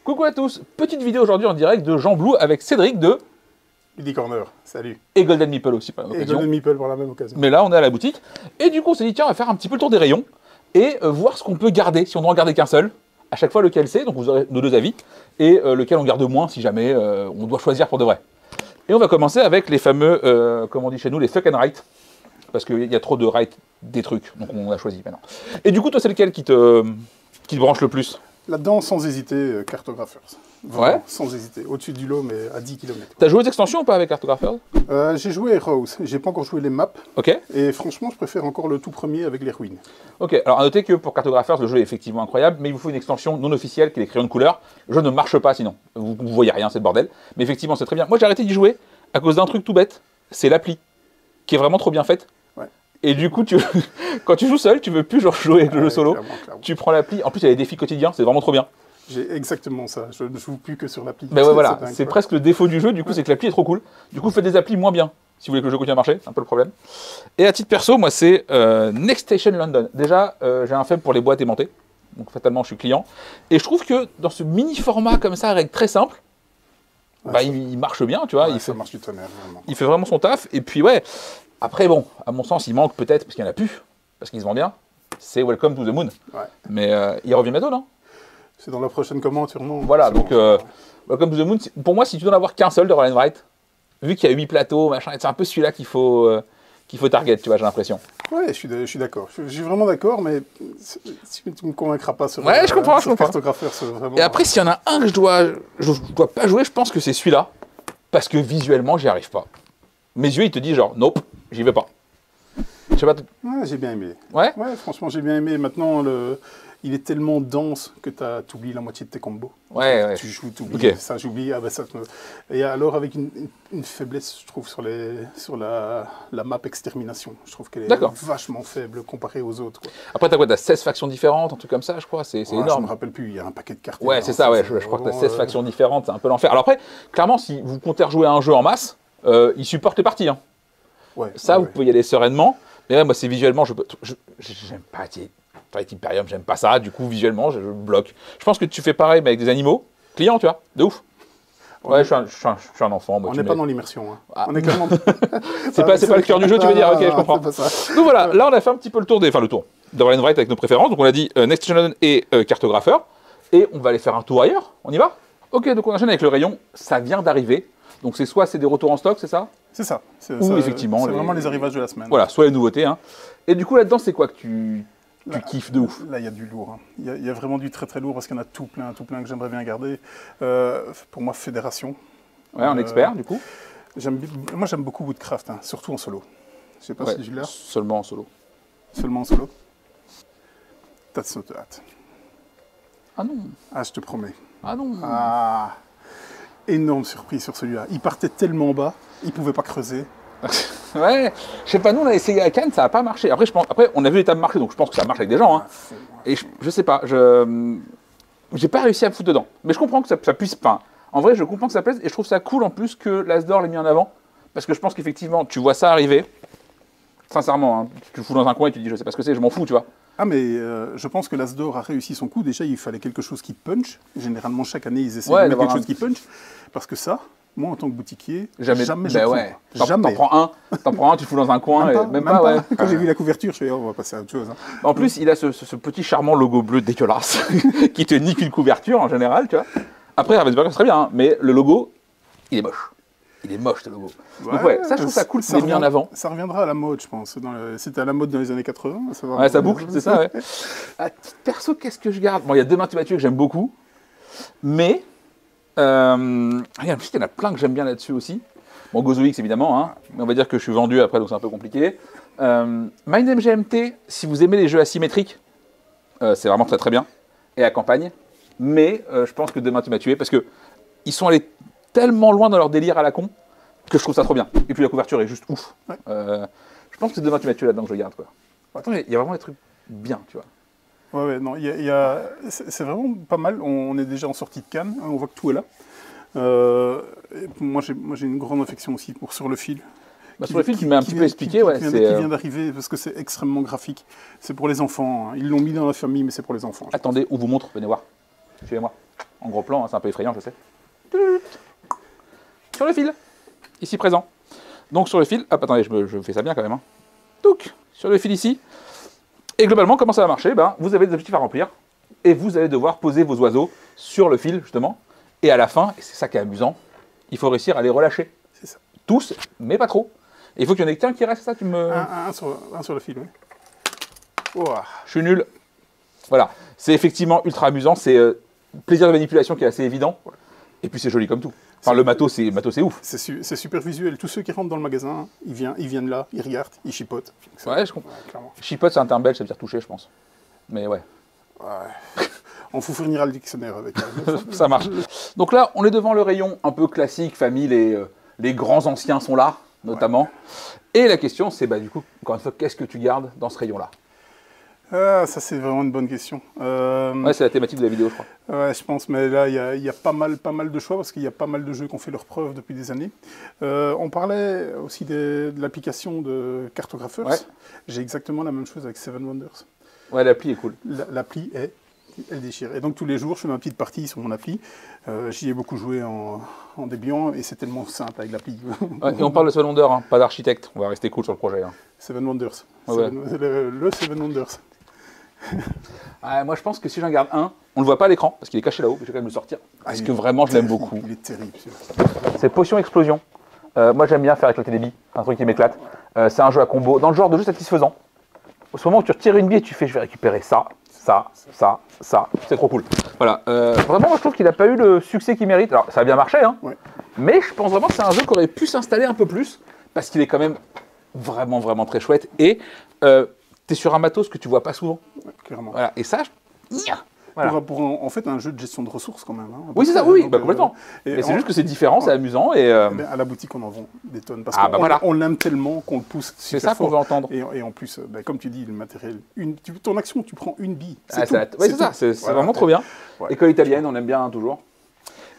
Coucou à tous, petite vidéo aujourd'hui en direct de Jean Blou avec Cédric de... Lydie Corner, salut. Et Golden Meeple aussi par la même Et occasion. Golden Meeple pour la même occasion. Mais là on est à la boutique. Et du coup on s'est dit tiens on va faire un petit peu le tour des rayons et voir ce qu'on peut garder, si on doit en garder qu'un seul. À chaque fois lequel c'est, donc vous aurez nos deux avis. Et lequel on garde moins si jamais on doit choisir pour de vrai. Et on va commencer avec les fameux, comme on dit chez nous, les fuck and write. Parce qu'il y a trop de write des trucs, donc on a choisi maintenant. Et du coup toi c'est lequel qui te branche le plus? Là-dedans, sans hésiter, Cartographers. Vraiment, ouais. Sans hésiter. Au-dessus du lot, mais à 10 km. T'as joué aux extensions ou pas avec Cartographers? J'ai joué Rose. J'ai pas encore joué les maps. Ok. Et franchement, je préfère encore le tout premier avec les ruines. Ok. Alors, à noter que pour Cartographers, le jeu est effectivement incroyable, mais il vous faut une extension non officielle qui est les crayons de couleur. Le jeu ne marche pas sinon. Vous voyez rien, c'est le bordel. Mais effectivement, c'est très bien. Moi, j'ai arrêté d'y jouer à cause d'un truc tout bête. C'est l'appli, qui est vraiment trop bien faite. Ouais. Et du coup, quand tu joues seul, tu veux plus genre jouer avec le jeu solo. Clairement. Tu prends l'appli. En plus, il y a des défis quotidiens, c'est vraiment trop bien. J'ai exactement ça. Je ne joue plus que sur l'appli. Ben ouais, voilà. C'est presque le défaut du jeu. Du coup, c'est que l'appli est trop cool. Du coup, faites des applis moins bien si vous voulez que le jeu continue à marcher. C'est un peu le problème. Et à titre perso, moi, c'est Next Station London. Déjà, j'ai un faible pour les boîtes aimantées. Donc, fatalement, je suis client. Et je trouve que dans ce mini format comme ça, règle très simple, ouais, bah, il marche bien, tu vois. Ouais, ça marche du tonnerre, vraiment. Il fait vraiment son taf. Et puis, ouais. Après, bon, à mon sens, il manque peut-être, parce qu'il n'y en a plus, parce qu'il se vend bien, c'est Welcome to the Moon. Ouais. Mais il revient bientôt, non? C'est dans la prochaine commande, sûrement. Voilà, donc Welcome to the Moon, pour moi, si tu dois en avoir qu'un seul de Roll and Write, vu qu'il y a 8 plateaux, machin, c'est un peu celui-là qu'il faut target, tu vois, j'ai l'impression. Ouais, je suis d'accord. Je suis vraiment d'accord, mais tu ne me convaincras pas sur ouais, je comprends. Cartographers. Vraiment... Et après, s'il y en a un que je dois pas jouer, je pense que c'est celui-là, parce que visuellement, j'y arrive pas. Mes yeux, ils te disent genre, nope, j'y vais pas. Je sais pas. Ouais, j'ai bien aimé. Ouais. Ouais, franchement, j'ai bien aimé. Maintenant, il est tellement dense que tu oublies la moitié de tes combos. Ouais. Tu joues, tu oublies. Okay. Ça, j'oublie. Ah, ben, ça Et alors, avec une faiblesse, je trouve, sur la map extermination. Je trouve qu'elle est vachement faible comparée aux autres. Quoi. Après, t'as quoi? T'as 16 factions différentes, un truc comme ça, je crois. C'est énorme. Je me rappelle plus. Il y a un paquet de cartes. Ouais, c'est ça, ouais. Je crois que t'as 16 factions différentes. C'est un peu l'enfer. Alors après, clairement, si vous comptez rejouer à un jeu en masse, il supporte les parties. Hein. Ouais, ça, vous pouvez y aller sereinement. Mais ouais, moi, c'est visuellement, j'aime pas Twilight Imperium, j'aime pas ça. Du coup, visuellement, je bloque. Je pense que tu fais pareil, mais avec des animaux. Clients, tu vois, de ouf. Ouais, je suis un enfant. On n'est pas dans l'immersion. Hein. Ah. On est clairement... c'est pas le cœur du jeu, tu veux dire. Ok, je comprends. Donc voilà, là, on a fait un petit peu le tour de Roll and Write avec nos préférences. Donc on a dit Next Station London et Cartographer. Et on va aller faire un tour ailleurs. On y va? Ok, donc on enchaîne avec le rayon. Ça vient d'arriver. Donc c'est des retours en stock, c'est ça? C'est ça. Ou effectivement. C'est vraiment les arrivages de la semaine. Voilà, soit les nouveautés. Hein. Et du coup, là-dedans, c'est quoi que tu kiffes de ouf? Là, il y a du lourd. Hein. Il y a vraiment du très très lourd parce qu'il y en a tout plein que j'aimerais bien garder. Pour moi, Fédération. Ouais, un expert, du coup. Moi, j'aime beaucoup Woodcraft, hein, surtout en solo. Je sais pas si tu l'as. Seulement en solo. Seulement en solo. That's not that. Ah non. Ah, je te promets. Ah non. Ah. Énorme surprise sur celui-là. Il partait tellement bas, il pouvait pas creuser. Ouais, je sais pas, nous on a essayé à Cannes, ça n'a pas marché. Après, on a vu les tables marcher, donc je pense que ça marche avec des gens. Hein. Et je sais pas, j'ai pas réussi à me foutre dedans. Mais je comprends que ça puisse. Enfin, en vrai, je comprends que ça plaise et je trouve ça cool en plus que l'As d'or l'ait mis en avant. Parce que je pense qu'effectivement, tu vois ça arriver. Sincèrement, hein, tu te fous dans un coin et tu te dis, je sais pas ce que c'est, je m'en fous, tu vois. Ah, mais je pense que l'As d'or a réussi son coup. Déjà, il fallait quelque chose qui punch. Généralement, chaque année, ils essaient de mettre quelque chose qui punch. Parce que ça. Moi, en tant que boutiquier, jamais je prends. Jamais. T'en prends un, tu te fous dans un coin. Même pas. Ouais. Quand j'ai vu la couverture, je suis dit, on va passer à autre chose. Hein. En plus, il a ce petit charmant logo bleu dégueulasse qui te nique une couverture en général, tu vois. Après, Ravensburger, c'est très bien, hein, mais le logo, il est moche. Il est moche, ce logo. Donc ouais, ça, je trouve ça cool qu'il l'ait mis en avant. Ça reviendra à la mode, je pense. C'était à la mode dans les années 80. Ouais, ça boucle, c'est ça, ouais. Perso, qu'est-ce que je garde? Bon, il y a Demain tu m'as tué que j'aime beaucoup, mais... il y en a plein que j'aime bien là-dessus aussi. Bon, Gozo X évidemment, hein, mais on va dire que je suis vendu après, donc c'est un peu compliqué. Mind MGMT, si vous aimez les jeux asymétriques, c'est vraiment très très bien. Et à campagne. Mais je pense que Demain tu m'as tué, parce que ils sont allés tellement loin dans leur délire à la con, que je trouve ça trop bien. Et puis la couverture est juste ouf. Ouais. Je pense que c'est Demain tu m'as tué là-dedans que je garde, quoi. Attends, il y a vraiment des trucs bien, tu vois. Ouais, non, c'est vraiment pas mal. On est déjà en sortie de Cannes, on voit que tout est là. Moi, j'ai une grande affection aussi pour Sur le fil. Sur le fil, tu m'as un petit peu expliqué. Qui vient d'arriver parce que c'est extrêmement graphique. C'est pour les enfants. Hein. Ils l'ont mis dans la famille, mais c'est pour les enfants. Attendez, on vous montre, venez voir. Suivez-moi. en gros plan, hein, c'est un peu effrayant, je sais. Sur le fil, ici présent. Donc sur le fil, hop, attendez, je fais ça bien quand même. Hein. Touc, sur le fil ici. Et globalement, comment ça va marcher? Vous avez des objectifs à remplir et vous allez devoir poser vos oiseaux sur le fil, justement. Et à la fin, et c'est ça qui est amusant, il faut réussir à les relâcher. C'est ça. Tous, mais pas trop. Et il faut qu'il y en ait qu'un qui reste, ça, tu me... Un sur le fil, oui. Oh. Je suis nul. Voilà, c'est effectivement ultra amusant, c'est plaisir de manipulation qui est assez évident. Et puis c'est joli comme tout. Enfin, le matos, c'est ouf. C'est super visuel. Tous ceux qui rentrent dans le magasin, ils viennent là, ils regardent, ils chipotent. Ouais, je comprends. Chipote, c'est un terme belge, ça veut dire toucher, je pense. Mais ouais. On vous fournira le dictionnaire avec. Ça marche. Donc là, on est devant le rayon un peu classique, famille, les grands anciens sont là, notamment. Ouais. Et la question, c'est du coup, encore une fois, qu'est-ce que tu gardes dans ce rayon-là? Ça c'est vraiment une bonne question. Ouais, c'est la thématique de la vidéo, je crois. Ouais, je pense, mais là, il y a pas mal de choix, parce qu'il y a pas mal de jeux qui ont fait leurs preuves depuis des années. On parlait aussi de l'application de Cartographers. Ouais. J'ai exactement la même chose avec Seven Wonders. Ouais, l'appli est cool. L'appli elle déchire. Et donc tous les jours, je fais ma petite partie sur mon appli. J'y ai beaucoup joué en débutant, et c'est tellement simple avec l'appli. Ouais, et on parle de Seven Wonders, hein, pas d'architecte. On va rester cool sur le projet. Hein. Seven Wonders. Ouais. Le Seven Wonders. Moi, je pense que si j'en garde un, on ne le voit pas à l'écran, parce qu'il est caché là-haut, mais je vais quand même le sortir, parce que vraiment, je l'aime beaucoup. Il est terrible. C'est Potion Explosion. Moi, j'aime bien faire éclater des billes, un truc qui m'éclate. C'est un jeu à combo, dans le genre de jeu satisfaisant. Au moment où tu retires une bille et tu fais, je vais récupérer ça, c'est trop cool. Voilà. Vraiment, moi, je trouve qu'il n'a pas eu le succès qu'il mérite. Alors, ça a bien marché, hein, mais je pense vraiment que c'est un jeu qui aurait pu s'installer un peu plus, parce qu'il est quand même vraiment très chouette. Et tu es sur un matos que tu vois pas souvent. Ouais, clairement. Voilà. Et ça, voilà. En fait, un jeu de gestion de ressources quand même. Hein, oui, c'est ça, oui, complètement. Mais c'est juste que c'est différent, c'est amusant. Et à la boutique, on en vend des tonnes. Parce qu'on l'aime tellement qu'on le pousse. C'est ça qu'on veut entendre. Et en plus, comme tu dis, le matériel, ton action, tu prends une bille. Oui, c'est ça, c'est vraiment trop bien. Ouais. École italienne, on aime bien, hein, toujours.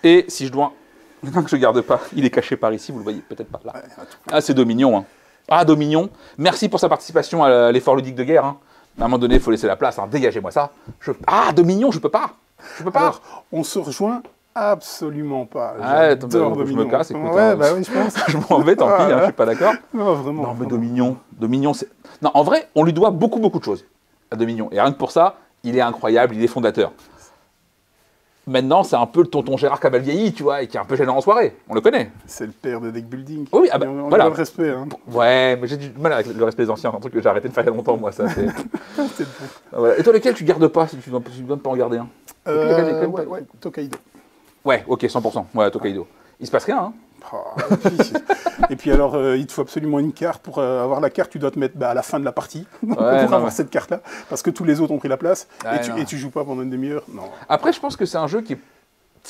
Et si je dois. Non, que je ne garde pas, il est caché par ici, vous le voyez peut-être pas là. Ah, c'est Dominion. Hein. Ah, Dominion, merci pour sa participation à l'effort ludique de guerre. Hein. À un moment donné, il faut laisser la place. Hein. Dégagez-moi ça. Ah, Dominion, je peux pas. Alors, on se rejoint absolument pas. J'adore Dominion. Je me casse, écoute. Ouais, oui, je pense. Je m'en vais, tant pis, hein, je suis pas d'accord. Non, vraiment. Non, mais Dominion, c'est... Non, en vrai, on lui doit beaucoup de choses à Dominion. Et rien que pour ça, il est incroyable, il est fondateur. Maintenant, c'est un peu le tonton Gérard qui a mal vieilli, tu vois, et qui est un peu gênant en soirée. On le connaît. C'est le père de deck building. Oui, on voilà. a le respect. Hein. Ouais, mais j'ai du mal avec le respect des anciens. C'est un truc que j'ai arrêté de faire il y a longtemps, moi. Ça, c'est... Voilà. Et toi, lequel tu gardes pas, si tu ne dois pas en garder un? Tokaido. Ouais, ok, 100%. Ouais, Tokaido. Il se passe rien, hein. Et puis alors, il te faut absolument une carte. Pour avoir la carte, tu dois te mettre à la fin de la partie pour avoir cette carte-là. Parce que tous les autres ont pris la place et tu joues pas pendant une demi-heure. Non. Après, je pense que c'est un jeu qui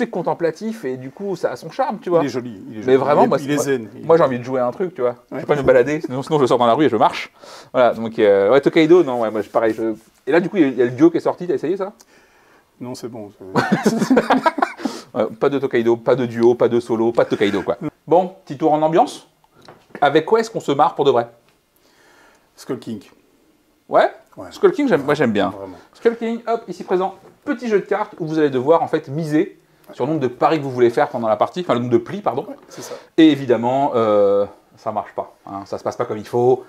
est contemplatif et du coup, ça a son charme, tu vois. Il est joli. Mais vraiment, il est zen. Moi, j'ai envie de jouer à un truc, tu vois. Je vais pas me balader, sinon je sors dans la rue et je marche. Voilà, donc, ouais, Tokaido, non, ouais, moi, pareil. Et là, du coup, il y a le duo qui est sorti, t'as essayé ça? Non, c'est bon. Ouais, pas de Tokaido, pas de duo, pas de solo, pas de Tokaido, quoi. Bon, petit tour en ambiance. Avec quoi est-ce qu'on se marre pour de vrai? Skull King. Ouais, Skull King, moi j'aime bien. Vraiment. Skull King, hop, ici présent, petit jeu de cartes où vous allez devoir en fait miser sur le nombre de paris que vous voulez faire pendant la partie, enfin le nombre de plis, pardon. Ouais, c'est ça. Et évidemment, ça marche pas, hein, ça se passe pas comme il faut,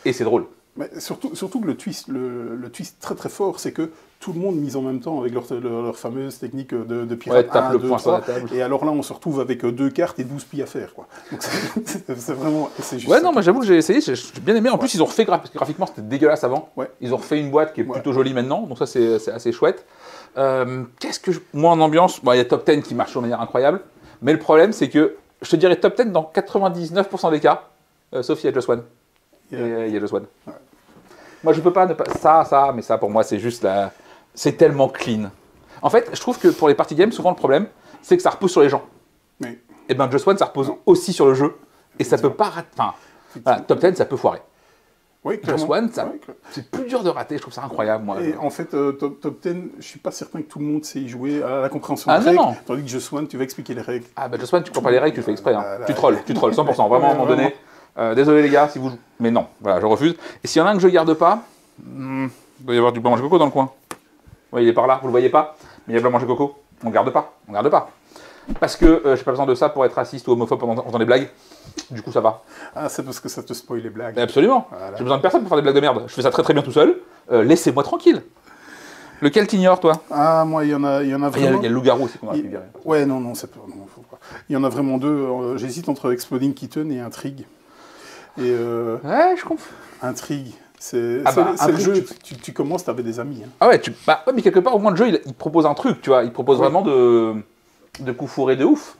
et c'est drôle. Mais surtout que le twist très fort, c'est que tout le monde mise en même temps avec leur fameuse technique de pirate. Ouais, tape le poing sur la table. Et alors là, on se retrouve avec 2 cartes et 12 plis à faire, quoi. Donc c'est vraiment... Juste ouais, non, moi j'avoue que j'ai essayé, j'ai bien aimé. En plus, ils ont refait graphiquement, c'était dégueulasse avant. Ouais. Ils ont refait une boîte qui est plutôt jolie maintenant, donc ça c'est assez chouette. Moi en ambiance, il y a Top 10 qui marche de manière incroyable, mais le problème c'est que je te dirais Top 10 dans 99% des cas, sauf il y a Just One. Il y a Just One. Ouais. Moi je peux pas ne pas... mais ça pour moi c'est juste la... C'est tellement clean. En fait, je trouve que pour les party games, souvent le problème, c'est que ça repose sur les gens. Oui. Et bien Just One, ça repose aussi sur le jeu. Et ça peut pas rater. Enfin, voilà, Top 10, ça peut foirer. Oui, Just One, c'est plus dur de rater, je trouve ça incroyable, moi. Et en fait, Top 10, je suis pas certain que tout le monde sait y jouer à la compréhension des règles. Non. Tandis que Just One, tu vas expliquer les règles. Ah, Just One, tu comprends pas les règles, tu le fais exprès. Hein. Tu trolls, 100%. Vraiment, à un moment donné. Désolé, les gars, si vous... Mais non, voilà, je refuse. Et s'il y en a un que je garde pas, il doit y avoir du blanc manger coco dans le coin. Oui, il est par là, vous le voyez pas, mais il y a blanc manger coco. On garde pas. On garde pas. Parce que j'ai pas besoin de ça pour être raciste ou homophobe en faisant des blagues. Du coup, ça va. Ah, c'est parce que ça te spoil les blagues. Mais absolument. Voilà. J'ai besoin de personne pour faire des blagues de merde. Je fais ça très très bien tout seul. Laissez-moi tranquille. Lequel t'ignores, toi? Ah, moi, il y en a Il y a vraiment... le loup-garou aussi qu'on a pu virer. Ouais, non, c'est pas... Non, faut pas. Il y en a vraiment deux. J'hésite entre Exploding Kitten et Intrigue. Et Ouais, je comprends. Intrigue, c'est Intrigue, le jeu. Tu commences, t'avais des amis. Hein. Ah ouais, ouais, mais quelque part, au moins, le jeu, il propose un truc, tu vois. Il propose vraiment de coups fourrés de ouf.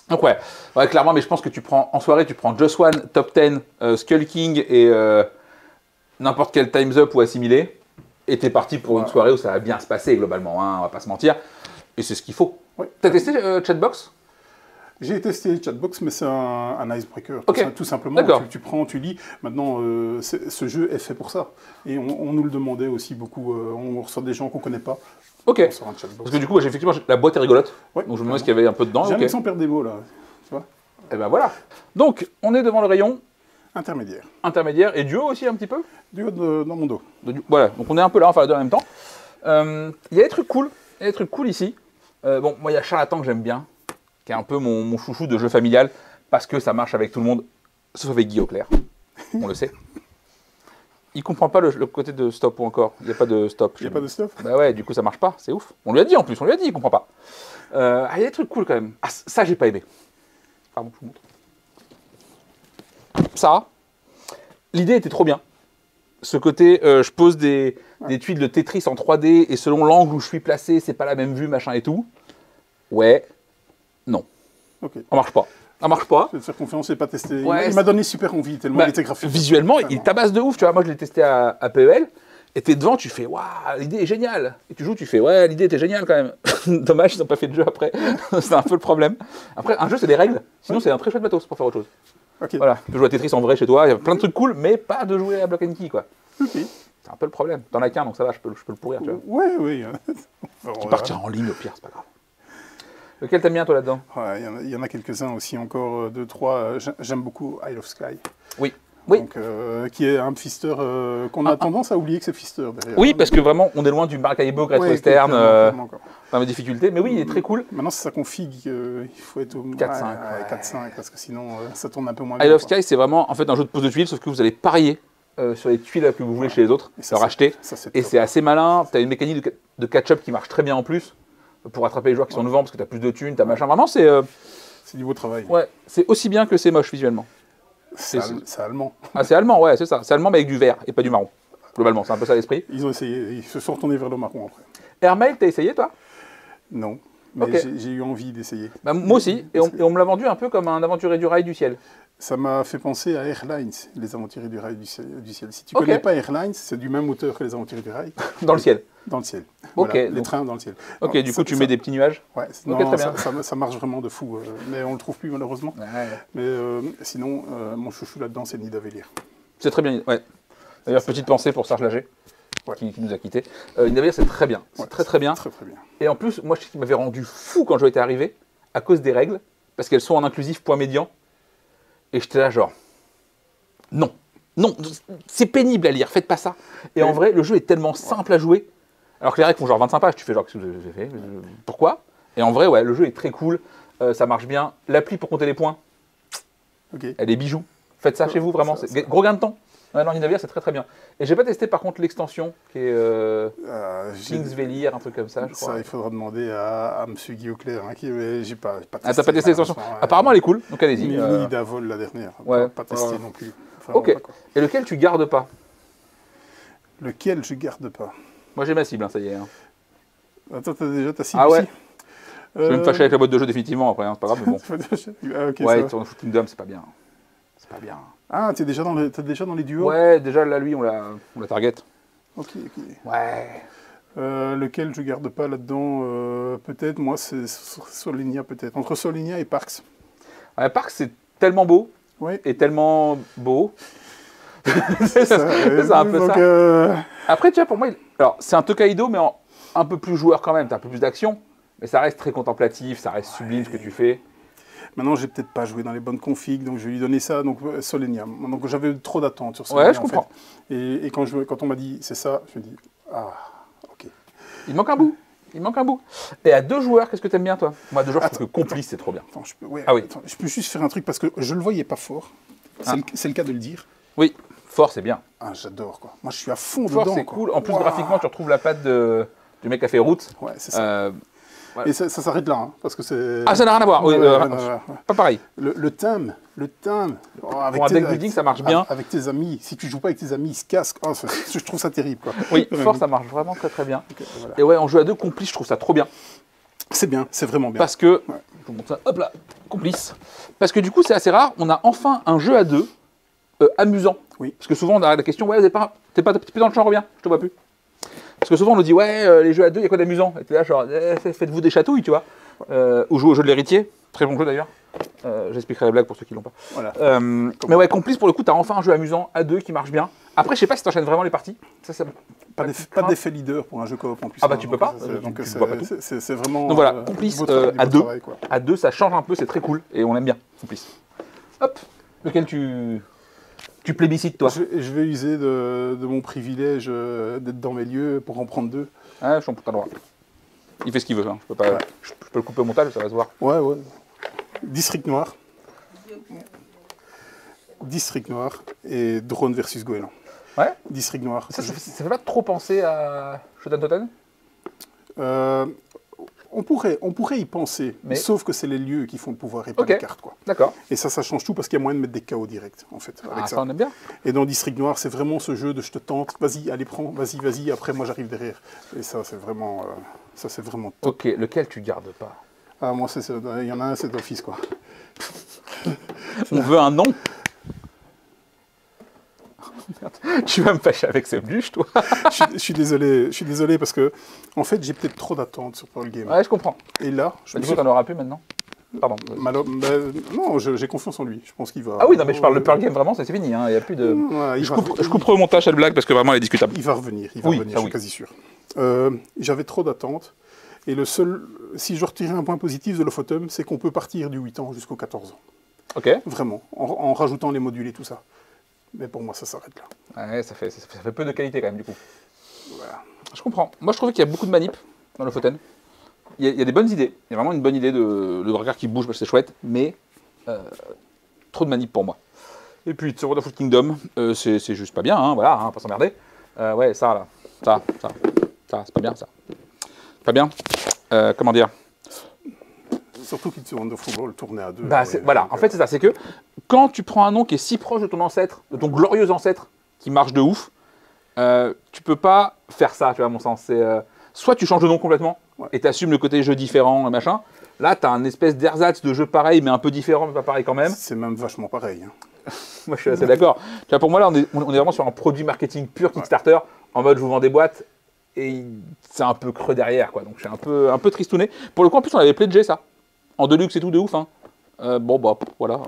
Donc ouais, clairement, mais je pense que en soirée, tu prends Just One, Top 10, Skull King et n'importe quel Time's Up ou assimilé. Et t'es parti pour une soirée où ça va bien se passer, globalement, hein, on va pas se mentir. Et c'est ce qu'il faut. Ouais. T'as testé Chatbox? J'ai testé Chatbox, mais c'est un icebreaker. Ok. Tout simplement, D'accord. tu prends, tu lis. Maintenant, ce jeu est fait pour ça. Et on nous le demandait aussi beaucoup. On reçoit des gens qu'on ne connaît pas. Ok. On sort un Chatbox. Parce que du coup, effectivement, la boîte est rigolote. Ouais, Donc je me demande ce qu'il y avait un peu dedans. J'ai un Ok. exemple des mots, là. Tu vois? Et ben voilà. Donc, on est devant le rayon Intermédiaire. intermédiaire et duo aussi un petit peu. Du haut dans mon dos. Voilà, donc on est un peu là, enfin les deux en même temps. Il y a des trucs cool. Il y a des trucs cool ici. Bon, moi, il y a Charlatan que j'aime bien, qui est un peu mon chouchou de jeu familial, parce que ça marche avec tout le monde, sauf avec Guy Auclair. On le sait. Il comprend pas le côté de stop ou encore. Il n'y a pas de stop. Il n'y a pas de stuff? Bah ouais, du coup ça marche pas, c'est ouf. On lui a dit en plus, il comprend pas. Il y a des trucs cool quand même. Ah, ça j'ai pas aimé. Pardon, je vous montre. Ça, l'idée était trop bien. Ce côté, je pose des tuiles de Tetris en 3D et selon l'angle où je suis placé, c'est pas la même vue, machin et tout. Ouais, non, Ok. ça marche pas. Ça marche pas. Je vais te faire confiance, je n'ai pas testé. Ouais, il m'a donné super envie, tellement il était graphique. Visuellement, Vraiment. il tabasse de ouf. Tu vois, moi je l'ai testé à PEL. Et t'es devant, tu fais waouh, l'idée est géniale. Et tu joues, tu fais ouais, l'idée était géniale quand même. Dommage, ils n'ont pas fait de jeu après. C'est un peu le problème. Après, un jeu, c'est des règles. Sinon, c'est un très chouette matos pour faire autre chose. Ok. Voilà, tu peux jouer à Tetris en vrai chez toi. Il y a plein de trucs cool, mais pas de jouer à Block and Key, quoi. Ok. C'est un peu le problème. T'en as qu'un, donc ça va, je peux le pourrir, tu vois. Ouais, oui. Tu partiras en ligne au pire, c'est pas grave. Lequel t'aimes bien, toi, là-dedans? Ouais, il y en a quelques-uns aussi, encore deux, trois. J'aime beaucoup Isle of Sky. Oui. Oui. Donc, qui est un Pfister qu'on a tendance à oublier que c'est Pfister derrière. Oui, parce que vraiment, on est loin du Maracaibo, Great Ouais, Western, clairement, quoi. pas de difficulté. Mais oui, il est très cool. Maintenant, c'est sa config, il faut être au 4-5, ouais. 4-5, parce que sinon, ça tourne un peu moins Isle bien. of Sky, c'est vraiment en fait un jeu de pose de tuiles, sauf que vous allez parier sur les tuiles que vous voulez chez les autres, Et ça, leur acheter. Ça, c'est Et top. c'est assez malin. Tu as une mécanique de catch-up qui marche très bien en plus pour attraper les joueurs qui sont devant parce que tu as plus de thunes, tu as machin. Vraiment, c'est C'est du beau travail. c'est aussi bien que c'est moche visuellement. C'est allemand. Ah, c'est allemand, ouais, c'est ça. C'est allemand, mais avec du vert et pas du marron. Globalement, c'est un peu ça l'esprit. Ils ont essayé, ils se sont retournés vers le marron après. Airmail, t'as essayé toi? Non, mais Ok. j'ai eu envie d'essayer. Bah, moi aussi, et on me l'a vendu un peu comme un aventurier du rail du ciel. Ça m'a fait penser à Airlines, les aventuriers du rail du ciel. Si tu Ok. connais pas Airlines, c'est du même auteur que les aventuriers du rail, Dans le ciel. dans le ciel. Ok, Voilà, les donc- trains dans le ciel. Ok, Non, du ça- coup, tu ça- mets des petits nuages. Ouais, Ok, non, très bien. ça marche vraiment de fou, mais on le trouve plus malheureusement. Ouais. Mais sinon, mon chouchou là-dedans, c'est Nidavellir. C'est très bien, ouais. D'ailleurs, petite pensée pour Serge Lager, Ouais. qui nous a quittés. Nidavellir, c'est très bien. C'est Ouais, très bien. Très très bien. Et en plus, moi, je sais qu'il m'avait rendu fou quand je étais arrivé, à cause des règles, parce qu'elles sont en inclusif point médian. Et j'étais là, genre, non, c'est pénible à lire, faites pas ça. Et en vrai, le jeu est tellement simple à jouer, alors que les règles font genre 25 pages, tu fais genre, qu'est-ce que j'ai fait? Pourquoi? Et en vrai, ouais, le jeu est très cool, ça marche bien. L'appli pour compter les points, Ok. elle est bijoux. Faites ça chez vous, vraiment, c'est gros gain de temps. Ouais, non, Nidavellir, c'est très bien. Et j'ai pas testé par contre l'extension, qui est Kingsvellir, un truc comme ça, je crois. Ça, il faudra demander à M. Guy Auclair, hein, j'ai pas testé. Ah, t'as pas testé l'extension? malheureusement, Apparemment, elle est cool, donc allez-y. Ni Davol la dernière. Ouais. Pas testé Ouais. non plus. Vraiment Ok. pas, quoi. Et lequel tu gardes pas? Lequel je garde pas? Moi j'ai ma cible, hein, ça y est. Hein. Attends, t'as déjà ta cible Ah ouais? aussi Je vais me fâcher avec la boîte de jeu définitivement après, hein, c'est pas grave, mais bon. Ah, ok, ça Ouais, va. ton Kingdom, c'est pas bien. C'est pas bien. Ah, t'es déjà dans les duos? Ouais, déjà là, lui, on la target. Ok, ok. Ouais. Lequel je garde pas là-dedans? Peut-être, moi, c'est Solinia, peut-être. Entre Solinia et Parks. Ouais, Park, c'est tellement beau Ouais. et tellement beau. c'est euh, un peu donc, ça. Après, tu vois, pour moi, alors c'est un Tokaido, mais un peu plus joueur quand même. T'as un peu plus d'action, mais ça reste très contemplatif, ça reste sublime ce que tu fais. Maintenant, j'ai peut-être pas joué dans les bonnes configs, donc je vais lui donner ça. Donc Solenia. Donc j'avais trop d'attentes sur Solenia. Ouais, je comprends. En fait. Et quand on m'a dit c'est ça, je me dis ah, ok. Il manque un bout. Il manque un bout. Et à 2 joueurs, qu'est-ce que t'aimes bien, toi? Moi, à 2 joueurs, je trouve que complice, c'est trop bien. Attends, ouais, Ah oui. attends, je peux juste faire un truc parce que je le voyais pas fort. C'est le cas de le dire. Oui, fort, c'est bien. Ah, j'adore, quoi. Moi, je suis à fond Fort, dedans. c'est quoi. cool. En plus, Waouh. graphiquement, tu retrouves la patte du mec qui a fait Route. Ouais, c'est ça. Voilà. Et ça s'arrête là, hein, parce que c'est... Ah, ça n'a rien à voir. Oui, Ouais, pas pareil. le thème. Oh, Pour un deck building, ça marche bien. Avec tes amis. Si tu joues pas avec tes amis, ils se cassent. Oh, je trouve ça terrible, quoi. Oui, fort, ça marche vraiment très très bien. Okay, voilà. Et ouais, en jeu à 2, complice, je trouve ça trop bien. C'est bien, c'est vraiment bien. Parce que, je vous montre ça, hop là, complice. Parce que du coup, c'est assez rare, on a enfin un jeu à 2 amusant. Oui. Parce que souvent, on a la question, ouais, t'es plus dans le champ, reviens, je te vois plus. Parce que souvent, on nous dit, ouais, les jeux à 2, il y a quoi d'amusant? Et t'es là, genre, faites-vous des chatouilles, tu vois. Ou jouez au jeu de l'héritier, très bon jeu d'ailleurs. J'expliquerai la blague pour ceux qui l'ont pas. Voilà. Mais ouais, complice, pour le coup, t'as enfin un jeu amusant à 2 qui marche bien. Après, je sais pas si t'enchaînes vraiment les parties. Ça, pas d'effet leader pour un jeu coop en plus. Ah bah tu peux pas. Donc c'est vraiment. Donc voilà, complice à 2. Travail, quoi. À 2, ça change un peu, c'est très cool et on aime bien. Complice. Hop. Lequel tu plébiscites, toi? Je vais user de mon privilège d'être dans mes lieux pour en prendre 2. Ah, je suis en putain droit. Il fait ce qu'il veut, hein. Je peux le couper au montage, ça va se voir. Ouais. District Noir. District Noir et Drone versus Goéland. Ouais. District Noir. Ça fait pas trop penser à Shodan Totem? On pourrait y penser, mais sauf que c'est les lieux qui font le pouvoir et pas les cartes, quoi. D'accord. Et ça change tout parce qu'il y a moyen de mettre des KO directs, en fait. Avec ça, on aime bien. Et dans District Noir, c'est vraiment ce jeu de je te tente, vas-y, allez, prends, vas-y, après moi j'arrive derrière. Et ça, c'est vraiment top. Ok, lequel tu gardes pas? Ah, moi, il y en a un, c'est d'office, quoi. On veut un nom. Tu vas me fâcher avec ces bûches, toi. je suis désolé parce que, en fait, j'ai peut-être trop d'attentes sur Pearl Game. Ouais, je comprends. Et là, du coup, t'en auras plus maintenant. Pardon. Non, j'ai confiance en lui. Je pense qu'il va. Ah oui, non, mais je parle de Pearl Game, vraiment, c'est fini. Hein. Il y a plus de. Ouais, je couperai au montage cette blague parce que vraiment, elle est discutable. Il va revenir, je suis quasi sûr. J'avais trop d'attentes. Et si je retirais un point positif de Lofotum, c'est qu'on peut partir du 8 ans jusqu'au 14 ans. Ok. Vraiment, en rajoutant les modules et tout ça. Mais pour moi, ça s'arrête là. Ouais, ça fait peu de qualité quand même, du coup. Voilà. Je comprends. Moi, je trouvais qu'il y a beaucoup de manip dans Lofoten. Il y a des bonnes idées. Il y a vraiment une bonne idée de regard qui bouge, c'est chouette, mais trop de manip pour moi. Et puis, sur Wonderful Kingdom, c'est juste pas bien, hein, voilà, hein, pas s'emmerder. Ouais, ça, là. Ça, c'est pas bien, ça. Pas bien. Comment dire? Surtout qu'il sur Wonderful World tourné à 2. Bah, voilà, en fait, c'est ça. C'est que quand tu prends un nom qui est si proche de ton ancêtre, de ton glorieux ancêtre, qui marche de ouf, tu peux pas faire ça, tu vois, à mon sens. Soit tu changes de nom complètement et tu assumes le côté jeu différent, machin. Là, tu as un espèce d'ersatz de jeu pareil, mais un peu différent, mais pas pareil quand même. C'est même vachement pareil. Hein. Moi, je suis assez d'accord. Tu vois, pour moi, là, on est vraiment sur un produit marketing pur Kickstarter, en mode je vous vends des boîtes et c'est un peu creux derrière, quoi. Donc, je suis un peu tristouné. Pour le coup, en plus, on avait pledgé ça. En deluxe et tout, de ouf. Hein. Bon, bah, voilà.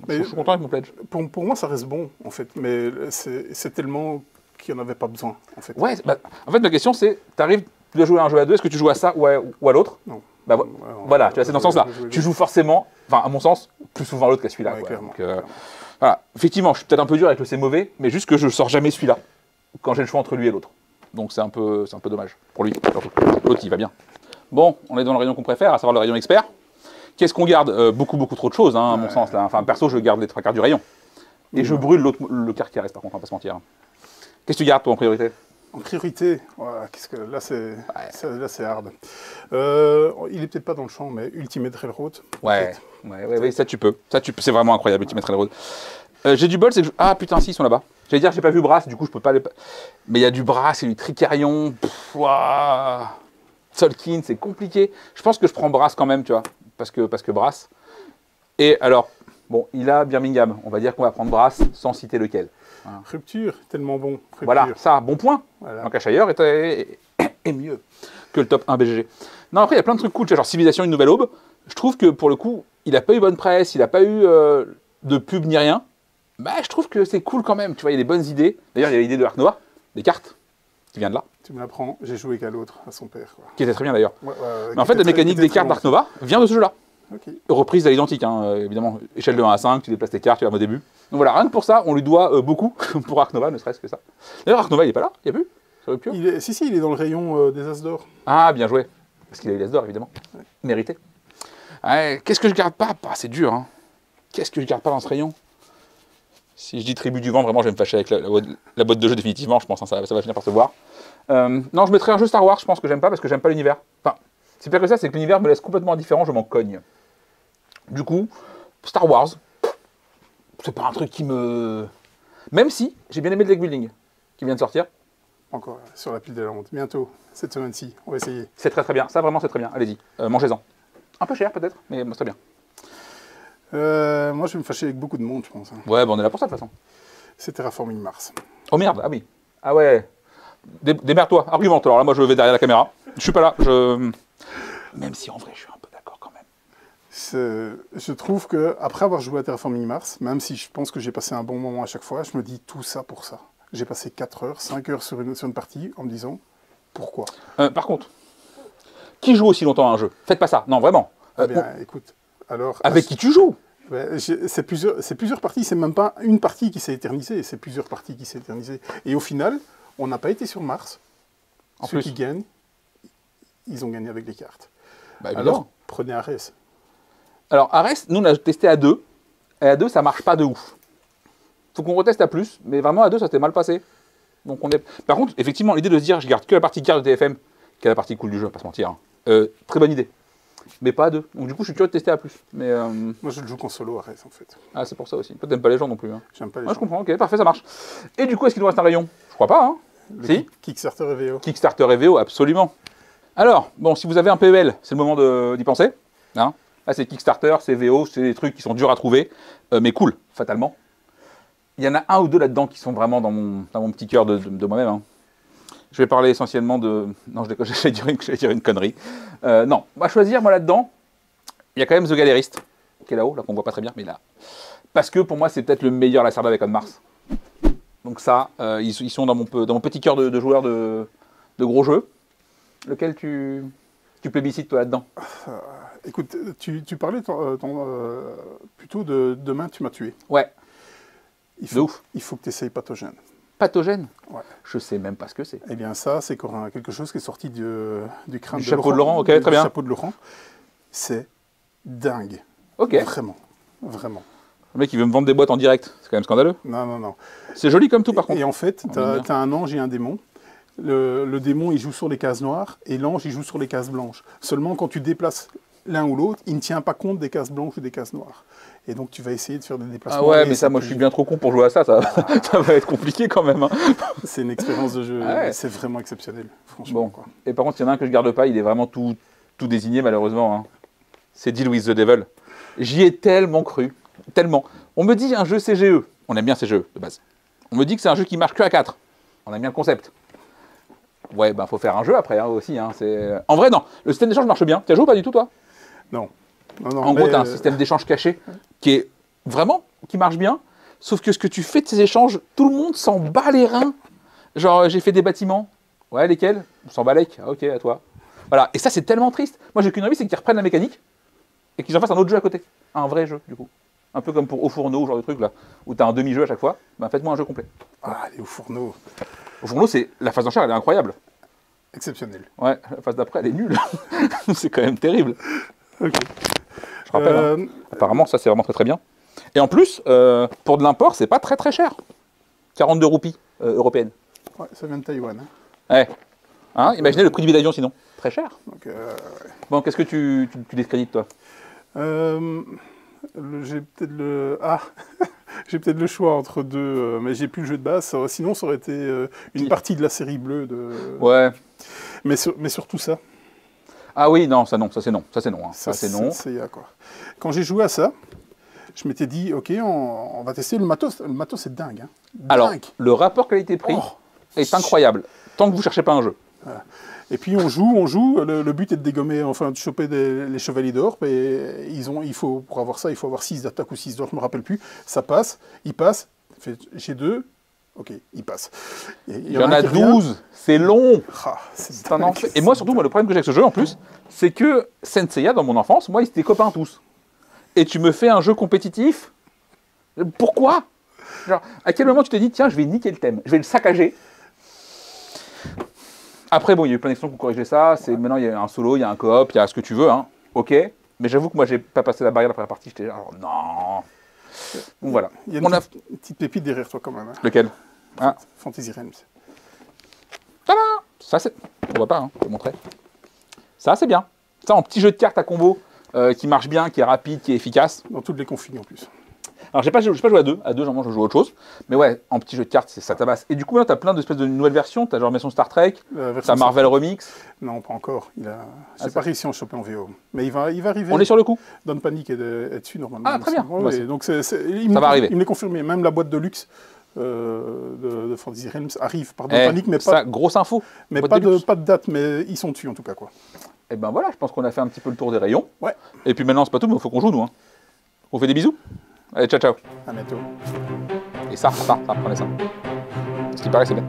Je suis content avec mon pledge. Pour moi, ça reste bon, en fait. Mais c'est tellement qu'il n'y en avait pas besoin, en fait. Ouais, bah, en fait, ma question, c'est, tu dois jouer à un jeu à 2, est-ce que tu joues à ça ou à l'autre? Non. Bah, voilà, tu vois, c'est dans ce sens-là. Tu joues forcément, enfin, à mon sens, plus souvent à l'autre qu'à celui-là. Ouais, clairement. Voilà. Effectivement, je suis peut-être un peu dur avec le c'est mauvais, mais juste que je sors jamais celui-là quand j'ai le choix entre lui et l'autre. Donc, c'est un peu dommage pour lui. L'autre, il va bien. Bon, on est dans le rayon qu'on préfère, à savoir le rayon expert. Qu'est-ce qu'on garde? Beaucoup trop de choses, hein, à mon sens. Là. Enfin, perso, je garde les 3 quarts du rayon. Et je brûle le quart qui reste, par contre, on va pas se mentir. Qu'est-ce que tu gardes, toi, en priorité? En priorité, là, c'est hard. Il est peut-être pas dans le champ, mais Ultimate Railroad. Ouais, ça tu peux. C'est vraiment incroyable, Ultimate Railroad. J'ai du bol, c'est que... Ah, putain, si, ils sont là-bas. J'allais dire, j'ai pas vu Brass, du coup, je peux pas les... Mais il y a du Brass et du Tricarion. Solkin, c'est compliqué. Je pense que je prends Brass quand même, tu vois. Parce que Brass. Et alors, bon, il a Birmingham. On va dire qu'on va prendre Brass sans citer lequel. Voilà. Rupture, tellement bon. Rupture. Voilà, ça, bon point. Voilà. Donc ailleurs est mieux que le top 1 BGG. Non, après, il y a plein de trucs cool. Genre Civilisation, une nouvelle aube. Je trouve que pour le coup, il n'a pas eu bonne presse, il n'a pas eu de pub ni rien. Bah, je trouve que c'est cool quand même. Tu vois, il y a des bonnes idées. D'ailleurs, il y a l'idée de Ark Nova, des cartes, qui vient de là. Tu me l'apprends, j'ai joué qu'à l'autre, à son père. Quoi. Qui était très bien d'ailleurs. Mais en fait, la mécanique des cartes d'Ark Nova vient de ce jeu-là. Okay. Reprise à l'identique, hein, évidemment. Échelle de 1 à 5, tu déplaces tes cartes, tu vas au début. Donc voilà, rien que pour ça, on lui doit beaucoup pour Ark Nova, ne serait-ce que ça. D'ailleurs, Ark Nova, il n'est pas là, il n'y a plus. sur Upio? Si, il est dans le rayon des As d'or. Ah, bien joué. Parce qu'il a eu l'As d'or, évidemment. Ouais. Mérité. Ouais, qu'est-ce que je garde pas? C'est dur, hein. Qu'est-ce que je garde pas dans ce rayon? Si je dis Tribu du Vent, vraiment, je vais me fâcher avec la boîte de jeu définitivement, je pense, hein, ça va finir par se voir. Non, je mettrais un jeu Star Wars, je pense que j'aime pas, parce que j'aime pas l'univers. Enfin, c'est pire que ça, c'est que l'univers me laisse complètement indifférent, je m'en cogne. Du coup, Star Wars, c'est pas un truc qui me... Même si, j'ai bien aimé le deck building, qui vient de sortir. Encore sur la pile de la honte. Bientôt, cette semaine-ci, on va essayer. C'est très très bien, ça vraiment c'est très bien, allez-y, mangez-en. Un peu cher peut-être, mais c'est très bien. Moi, je vais me fâcher avec beaucoup de monde, je pense. Hein. Ouais, on est là pour ça de toute façon. C'est Terraforming Mars. Oh merde, ah oui. Ah ouais. Démerde-toi, argumente. Alors là, moi, je vais derrière la caméra. Je suis pas là. Même si en vrai, je suis un peu d'accord quand même. Je trouve que après avoir joué à Terraforming Mars, même si je pense que j'ai passé un bon moment à chaque fois, je me dis tout ça pour ça. J'ai passé 4 heures, 5 heures sur une partie en me disant pourquoi. Par contre, qui joue aussi longtemps à un jeu? Faites pas ça. Non, vraiment. Écoute. Alors, avec qui tu joues? C'est plusieurs parties, c'est même pas une partie qui s'est éternisée, c'est plusieurs parties qui s'est éternisée. Et au final, on n'a pas été sur Mars. Ceux qui gagnent, ils ont gagné avec les cartes. Bah, alors, prenez Ares. Alors, Ares, nous, on a testé à 2. Et à 2, ça marche pas de ouf. Faut qu'on reteste à plus, mais vraiment à 2, ça s'était mal passé. Donc on est... Par contre, effectivement, l'idée de se dire, je garde que la partie carte de TFM, qui est la partie cool du jeu, pas se mentir. Hein. Très bonne idée. Mais pas à 2. Donc du coup, je suis curieux de tester à plus. Mais moi, je le joue qu'en solo, Ares, en fait. Ah, c'est pour ça aussi. Toi, t'aimes pas les gens non plus. Hein. J'aime pas les gens. Je comprends, ok, parfait, ça marche. Et du coup, est-ce qu'il nous reste un rayon? Je crois pas, hein. Si. Kickstarter et VO. Kickstarter et VO, absolument. Alors, bon, si vous avez un PEL, c'est le moment d'y penser. Hein. Là, c'est Kickstarter, c'est VO, c'est des trucs qui sont durs à trouver, mais cool, fatalement. Il y en a un ou deux là-dedans qui sont vraiment dans mon petit cœur de moi-même. Hein. Je vais parler essentiellement de... Non, je vais dire une connerie. Non, on va choisir, moi, là-dedans, il y a quand même The Gallerist, qui est là-haut, là qu'on voit pas très bien, mais là. Parce que pour moi, c'est peut-être le meilleur Lacerda avec On Mars. Donc ça, ils sont dans mon petit cœur de joueurs de gros jeux. Lequel tu plébiscites, toi, là-dedans? Écoute, tu parlais plutôt de Demain, tu m'as tué. Ouais. Il faut que tu essayes Pathogène. Pathogène? Ouais. Je sais même pas ce que c'est. Eh bien ça, c'est quelque chose qui est sorti du crâne du chapeau de Laurent, ok, très bien. Du chapeau de Laurent. C'est dingue. Ok. Vraiment, vraiment. Le mec, il veut me vendre des boîtes en direct. C'est quand même scandaleux. Non, non, non. C'est joli comme tout, par contre. Et en fait, tu as un ange et un démon. Le démon, il joue sur les cases noires et l'ange, il joue sur les cases blanches. Seulement, quand tu déplaces l'un ou l'autre, il ne tient pas compte des cases blanches ou des cases noires. Et donc, tu vas essayer de faire des déplacements. Ah ouais, mais ça, moi, je suis bien trop con pour jouer à ça. Ça va être compliqué quand même. Hein. C'est une expérience de jeu. Ah ouais. C'est vraiment exceptionnel, franchement. Bon. Quoi. Et par contre, il y en a un que je garde pas. Il est vraiment tout désigné, malheureusement. Hein. C'est Deal with the Devil. J'y ai tellement cru. Tellement. On me dit un jeu CGE. On aime bien CGE, de base. On me dit que c'est un jeu qui marche que à 4. On aime bien le concept. Ouais, ben, faut faire un jeu après, hein, aussi. Hein. En vrai, non. Le système d'échange marche bien. Tu as joué ou pas du tout, toi? Non. En gros, tu as un système d'échange caché qui marche bien, sauf que ce que tu fais de ces échanges, tout le monde s'en bat les reins. Genre, j'ai fait des bâtiments. Ouais, lesquels? On s'en bat les. Ah, ok, à toi. Voilà, et ça, c'est tellement triste. Moi, j'ai qu'une envie, c'est qu'ils reprennent la mécanique et qu'ils en fassent un autre jeu à côté. Un vrai jeu, du coup. Un peu comme pour Au Fourneau, genre de truc, là, où tu as un demi-jeu à chaque fois. Ben, faites-moi un jeu complet. Ah, les Au Fourneau. Au Fourneau, la phase d'enchère, elle est incroyable. Exceptionnel. Ouais, la phase d'après, elle est nulle. C'est quand même terrible. Ok. Je rappelle, hein. Apparemment, ça, c'est vraiment très très bien. Et en plus, pour de l'import, c'est pas très très cher. 42 roupies européennes. Ouais, ça vient de Taïwan. Hein. Ouais. Hein, imaginez le prix du billet d'avion, sinon. Très cher. Donc, bon, qu'est-ce que tu discrédites, toi? J'ai peut-être j'ai peut-être le choix entre deux, mais j'ai plus le jeu de base. Sinon, ça aurait été une partie de la série bleue. Ouais. Mais surtout ça. Ah oui, non, ça non, ça c'est non. Ça c'est non. Hein. Ça c'est non. Quoi. Quand j'ai joué à ça, je m'étais dit, ok, on va tester le matos. Le matos, c'est dingue. Hein. Alors, le rapport qualité-prix est incroyable, tant que vous cherchez pas un jeu. Voilà. Et puis on joue. Le but est de dégommer, enfin de choper les chevaliers d'or. Pour avoir ça, il faut avoir 6 d'attaque ou 6 d'or, je me rappelle plus. Ça passe, il passe. J'ai 2. Ok, il passe. Il y en a 12, c'est long. Ah, c'est un enfer. Et moi, surtout, le problème que j'ai avec ce jeu, en plus, c'est que Senseiya, dans mon enfance, moi, ils étaient copains tous. Et tu me fais un jeu compétitif? Pourquoi? Genre, à quel moment tu t'es dit, tiens, je vais niquer le thème, je vais le saccager? Après, bon, il y a eu plein d'extensions qui ont corrigé ça. Maintenant, il y a un solo, il y a un coop, il y a ce que tu veux. Hein. Ok. Mais j'avoue que moi, j'ai pas passé la barrière de la première partie. J'étais genre, non. Donc voilà. Il y a une petite pépite derrière toi quand même. Hein. Lequel? Fantasy Realms. Ça, c'est. On voit pas, hein. Je vais te montrer. Ça, c'est bien. Ça, en petit jeu de cartes à combo qui marche bien, qui est rapide, qui est efficace. Dans toutes les configs en plus. Alors, j'ai pas joué à deux. À deux, j'en mange, je joue à autre chose. Mais ouais, en petit jeu de cartes, ça tabasse. Et du coup, là, tu as plein d'espèces de nouvelles versions. Tu as genre version Star Trek, tu as Marvel Remix. Non, pas encore. J'ai pas réussi à en choper en VO. Mais il va arriver. On est sur le coup. Don Panic est dessus normalement. Ah, très bien. Ouais, donc ça va arriver. Il me l'a confirmé. Même la boîte de luxe de Fantasy Realms arrive par Don Panic, mais pas. Ça, grosse info. Mais pas de date, mais ils sont dessus en tout cas, quoi. Et ben voilà, je pense qu'on a fait un petit peu le tour des rayons. Ouais. Et puis maintenant, c'est pas tout, mais il faut qu'on joue, nous. Hein. On fait des bisous. Allez, ciao, ciao. À bientôt. Et ça, prenez ça. Ce qui paraît, c'est bien.